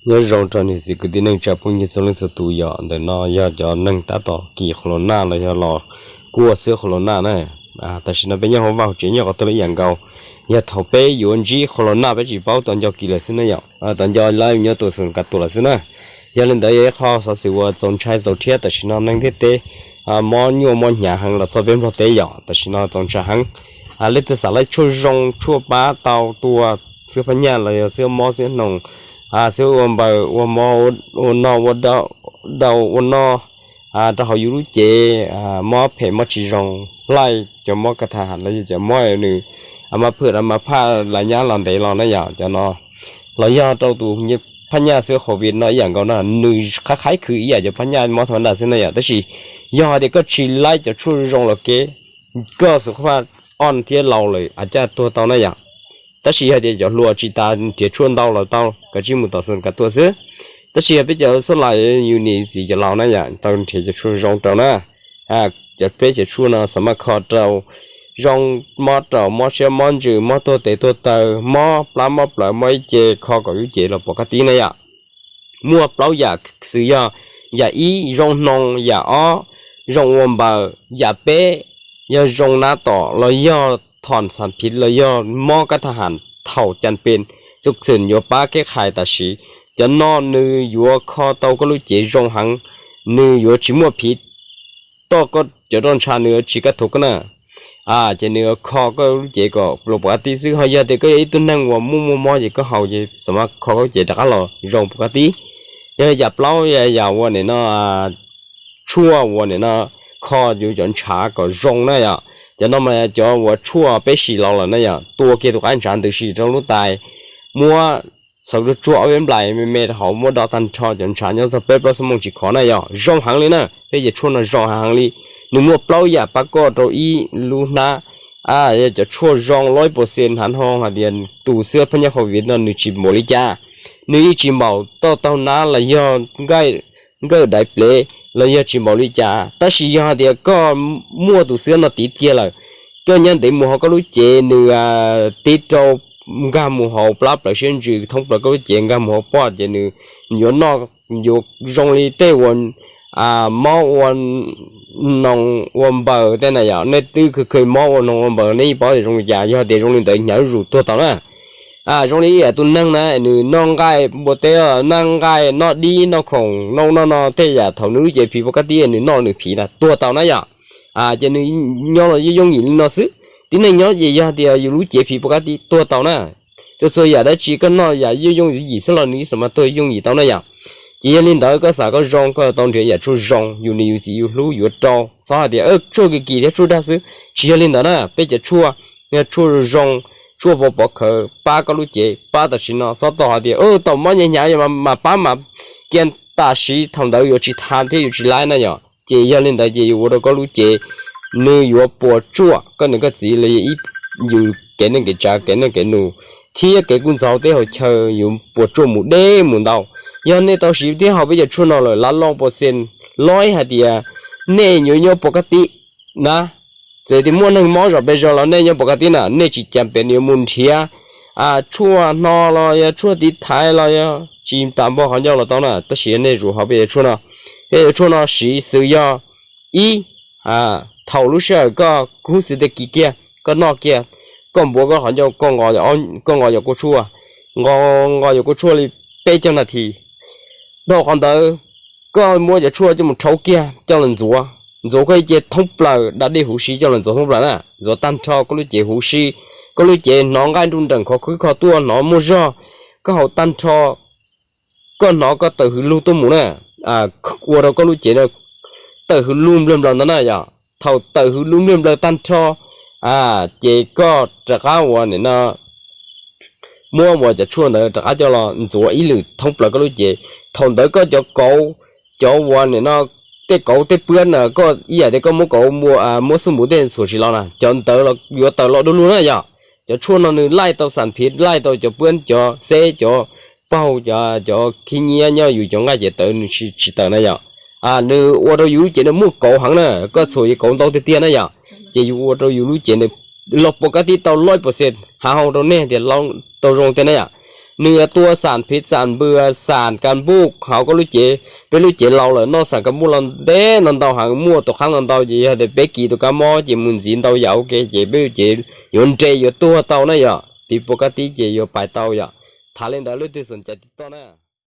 nhớ rong cho nên gì cứ đi nâng chập cũng như cho lên sự tù nhỏ để nó giờ cho nâng ta tỏ kỳ khổ na là giờ lò cua sữa khổ na này ta xin nó bây giờ hôm vào chỉ nhỏ có tôi lấy dạng cầu giờ thầu bé yuan gì khổ na bé chỉ bảo toàn cho kỳ là xin nó nhỏ toàn cho lại nhớ tôi xin cả tôi là xin nó giờ lên đấy kho sao sự trồng trái trồng thiết ta xin nó nâng thiết tế món nhiều món nhà hàng là sao bên pro tế nhỏ ta xin nó trồng trái hàng lấy từ sản lấy chua rong chua bá tàu tua sữa phân nhà là sữa mò sữa nồng sữa bờ mò nọ đầu nọ cho họ yêu chế mò phê mò chỉ rong lại cho mò cái thằng là cho mò nữa mà phượt mà pha là nhá làm để làm nó nhỏ cho nó là do trâu tù như phân nhà sữa khẩu vị nó dạng còn là nữ khá khái cứ ý cho phân nhà mò thằng nào xin nó nhỏ, tức là do thì có chỉ lại cho chua rong là cái cơ sở khoa on thiên lâuเลยอาจจะตัวตอนนั้นอย่างแต่สิ่งที่จะรัวจิตาจะชวนเราเราต้องก็จิมุตส่วนกับตัวซื้อแต่สิ่งที่จะสลายอยู่นี่สิจะเรานั่นอย่างตอนที่จะชวนรองเรานะจะเป็นจะชวนเราสมัครขอเรารองมอเรามอเชื่อมอนจือมอตัวเตะตัวเตอมอปลามอปลาไม่เจขอก็อยู่เจเราปกตินั่นอย่างมัวเปล่าอยากซื้อย่าอีรองนองอย่าอ้อรองวันบ่อย่าเป๊ย่อจงน้าต่อเราย่อถอนสารพิษเราย่อหม้อกระทหารเท่าจันเป็นจุกเส้นอยู่ป้าแก้ไขตาสีจะนอนนืออยู่คอเตาก็รู้เจจงหังนืออยู่ชิมัวพิษโตก็จะโดนชาเนื้อชิกระทุกนะจะเนื้อคอก็รู้เจก็ปกติซื้อเขาเยอะแต่ก็ไอ้ตัวนั่งว่ามุมมอจะก็เขาจะสมัครคอก็เจดักเราจงปกติอย่าเปล่าอย่าวันนี้นะชั่ววันนี้นะคออยู่จนช้าก็รงนั่นอย่างจะนั่นมาจะว่าชั่วไปสีเราละนั่นอย่างตัวเกี่ยวกับอันฉันตัวสีเรารู้ตายมัวสักตัวชั่วเอาเป็นไหลไม่เขามัวดอตันชอจนฉันยังจะเป็นประสมงจิขอนั่นอย่างรงหางเลยนะไปจะชั่วนั่นรงหางเลยหนึ่งมัวเปล่าอย่าปากก็ตัวอีลูน่าจะชั่วรง100%หันห้องหัดเดียนตู้เสื้อพญาเขาวิทย์นั่นหนึ่งจิบโมลิจ้าหนึ่งจิบเมาต่อน้าละย่อง่ายก็ได้เปลเราอยากชิมบริจาแต่สิ่งที่ก็มัวตัวเสือน่ะติดเกี่ยเลยก็ยันเดี๋ยวมัวก็รู้เจเนื้อติดเรากามัวปลาปลาเชื่อจืดท้องปลาก็เจกามัวปอดเจเนื้ออยู่นอกอยู่ตรงนี้เตวันมอวันนองวันเบอร์แต่ไหนอย่างในตื้อคือเคยมอวันนองวันเบอร์นี่พอจะตรงนี้อย่าเดี๋ยวตรงนี้เดี๋ยวหารูตัวต่อนะตรงนี้ตัวนั่งนะหนึ่งน้องไก่บดเตอนั่งไก่นอดีนอของน้องเตยถาวนู้เจผีปกติหนึ่งนอหนึ่งผีนะตัวเต่านะอย่างจะหนึ่งย้อนยงหญิงนอซื้อที่นั่งย้อนเดี๋ยวอยู่รู้เจผีปกติตัวเต่านะจะส่วนใหญ่ได้จีก็นออย่ายงหญิงสลับนี้สมัยตัวยงหญิงเต่านะอย่างจีลินเตอก็สาก็ร้องก็ตอนเดียวอย่าชูร้องอยู่ในอยู่ที่อยู่รู้อยู่จอสาเดียวช่วยกี่เดียวช่วยได้ซื้อจีลินเตอนะไปจะช่วยเนี่ยช่วยร้องชั่วบ่เขาป้าก็รู้เจป้าแต่สินะสอต่อเดียวต่อมาเนี่ยยังมาป้ามาเกี่ยนตาสีทำได้อยู่ที่ทานที่อยู่ที่ไรนั่นอย่างเจยังเล่นได้เจอยู่เราก็รู้เจเนื้ออยู่ปวดชั่วก็นึกก็จีเลยอยู่แกนึกแกจ่าแกนึกแกหนูที่แกกุนเสาเที่ยวเชยอยู่ปวดชั่วหมุดเด้หมุนดาวยังในตอนสีที่เขาไปจะชั่วนั่นเลยล้าน100%หาเดียเนี่ยอยู่ปกตินะแต่ที่มัวนึงมอจะไปจอแล้วเนี่ยปกติน่ะเนี่ยจีจำเป็นอยู่มุนเทียชั่วนอเลยชั่วติดท้ายเลยจีมตามบอกเขาเยอะแล้วตอนน่ะแต่เสียเนี่ยรู้เขาไปชั่วน่ะชั่วน่ะสีซื้อยาเท่ารู้เชื่อก็คุ้นสิเด็กกี่เกียก็นอกเกียก็บอกก็เขาเยอะก็งอจะก็ชั่วงอจะก็ชั่วเลยไปเจ้าหน้าที่ดอกคนเดียวก็มัวจะชั่วจะมันเท่าเกียเจ้าหน้าที่rồi cái chế thông bờ đã đi hú xí cho lần rồi thông bờ nè rồi tan cho có lúc chế hú xí có lúc chế nó ngay trung đẳng khó tua nó mua cho có hậu tan cho có nó có từ hư lưu tôi muốn nè qua đó có lúc chế được từ hư lưu lên lần đó nè giờ thầu từ hư lưu lên lần tan cho chế có trả cá hoàn này nó mua mộtจะชวนเลยtrả cho là rồi ý lực thông bờ có lúc chế thầu tới có cho hoàn này nóแต่狗แต่เพื่อนน่ะก็อีอ่ะแต่ก็มัวสมุนเด่นสุดสิแล้วนะจนเตอเราอยู่เตอเราดูรู้นะอย่าจะชวนเราหนึ่งไล่ตัวสันพิษไล่ตัวจะเพื่อนจะเซ่จะเป้าจะขี้เงี้ยเนี่ยอยู่จังไงจะเตอหนึ่งชิเตอนะอย่าหนึ่งว่าเราอยู่เจนมัว狗หังน่ะก็สวย狗ตัวเตี้ยนะอย่าจะอยู่ว่าเราอยู่รู้เจนเราปกติตัว100%หาเราเนี่ยเดี๋ยวเราตัวรงเต้นนะอย่า เนื้อตัวสารพิษสารเบื่อสารการบุกเขาก็รู้เจไปรู้เจเราเลยนอกสารการบุกเราเด้นอนเตาหางมั่วตัวข้างนอนเตาจีเด็กเบกี้ตัวกามอจีมุนจีนเตาเหยาเกเจเบลเจยนเจอยู่ตัวเตาเนี่ยปีปกติเจอยู่ปลายเตาอย่าถ้าเล่นได้รู้ที่สนใจติดต่อนะ